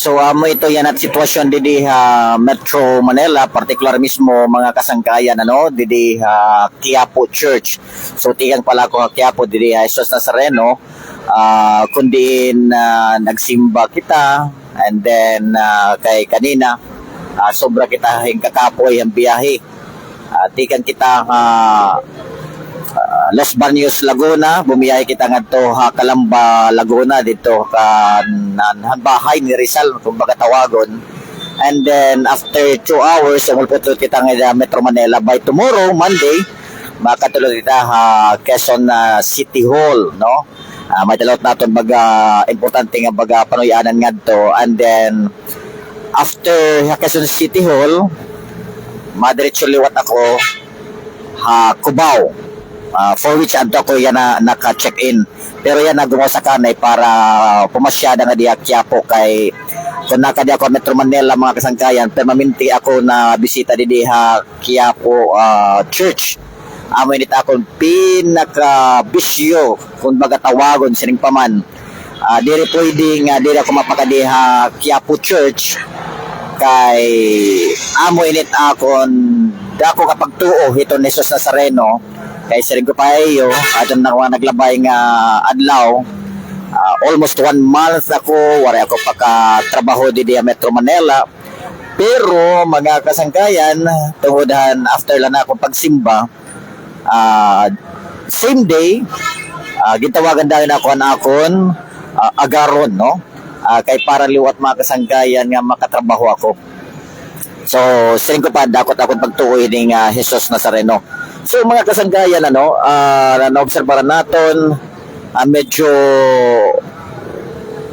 So amo ito yan at sitwasyon didi Metro Manila, particular mismo mga kasangkayan didi Quiapo Church. So tigang pala ko Quiapo didi Jesus Nazareno, kundi nagsimba kita, and then kay kanina sobra kita hingkakapoy ang biyahe. Tikan kita Los Baños, Laguna, bumiyahe kita ngadto Calamba, Laguna dito ka bahay ni Rizal kumbaga tawagon. And then after 2 hours umulpot kita nga Metro Manila. By tomorrow Monday makatulog kita Quezon City Hall, no? May dalawat naton baga importante nga baga panuyanan ngadto. And then after Quezon City Hall madiretso liwat ako Cubao. For which adto ko yan na naka-check-in. Pero yan nagumaw sa kanay para pumasyada nga diya Quiapo kay kung nakadi ako Metro Manila mga kasangkayan, permanente ako na bisita di Quiapo Church. Amo init akong pinaka-bisyo kung baga tawagon sining paman. Diri pwedeng diri ako mapakadiha Quiapo Church kay amo init akon dako kapag tuo ito ni Jesus Nazareno. Kay siring ko pa iyo, atong naglabay nga adlaw, almost 1 month ako, wala ako pagkatrabaho di Metro Manila. Pero mga kasangkayan, tungodan after lang akong pagsimba, same day, gitawagan dahil ako na akon agaron, no? Kay para liwat mga kasangkayan nga makatrabaho ako. So, siring ko pa dakot akong pagtuoy ng Jesus Nazareno. So mga kasangkayan na-obserbaran naton medyo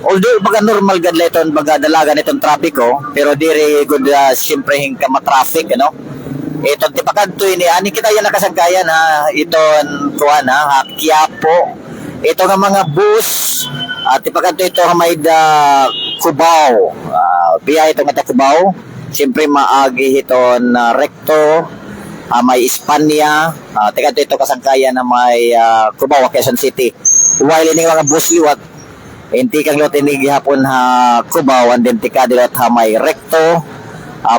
although baga normal gad leton baga dalagan itong trapiko pero diri good siyempre hingka ma-traffic iton tipakanto ini ani kita yan na kasangkayan iton kuan Quiapo ito nga mga bus tipakanto ito nga may Cubao biya ito nga Cubao siyempre maagi iton recto may Espanya, teka ito kasangkayan na may Cubao, Quezon City. While ini mga bus liwat, hindi kang lot ini gihapon Cubao, and then tika dilot may Recto,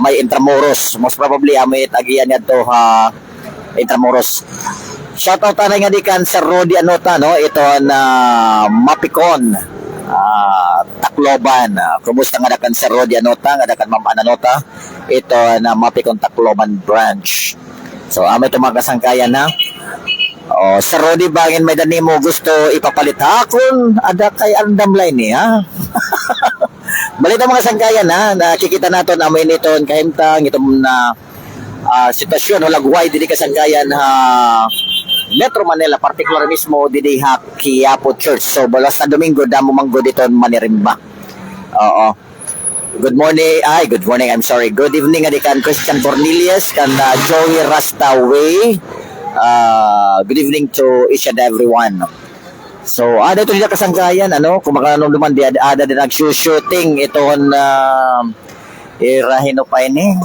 may Intramuros. Most probably may tagian niya to Intramuros. Shoutout na nga di kan Sir Rodi Anota, no? Ito na Mapicon, Tacloban. Kumusta nga dakan Sir Rodi Anota, nga dakan Ma'am Anota? Ito na Mapicon Tacloban branch. So, may ito mga kasangkayan Sir Rodi, bangin may dani mo gusto ipapalit akon, ada kay andam line Balita mga sangkayan nakikita naton amoy niton kahimtang itong na sitwasyon lagway didi kasangkayan Metro Manila, particular mismo didi Quiapo Church. So, balas na Domingo, damo manggo diton manirimba. Good morning, I'm sorry. Good evening adikan Christian Cornelius kan Joey Rastaway. Good evening to each and everyone. So, ada ito dito kasangkayan, kung makalanong naman, ada din nag-shooting iton Irahino pa ini,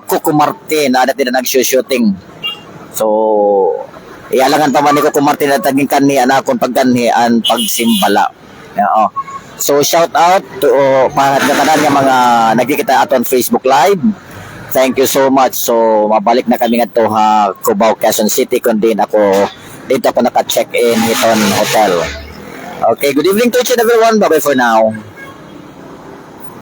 Cuco Martin, ada din nag-shooting. So, ialangan pa man ni Cuco Martin at taging kani anakon pagganhian pagsimbala. So shout out to pangatgatanan nga mga nagkikita aton Facebook Live. Thank you so much. So mabalik na kami ngadto Cubao, Quezon City kundi ako dito ako naka-check-in iton hotel. Okay, good evening to each and everyone. Bye-bye for now.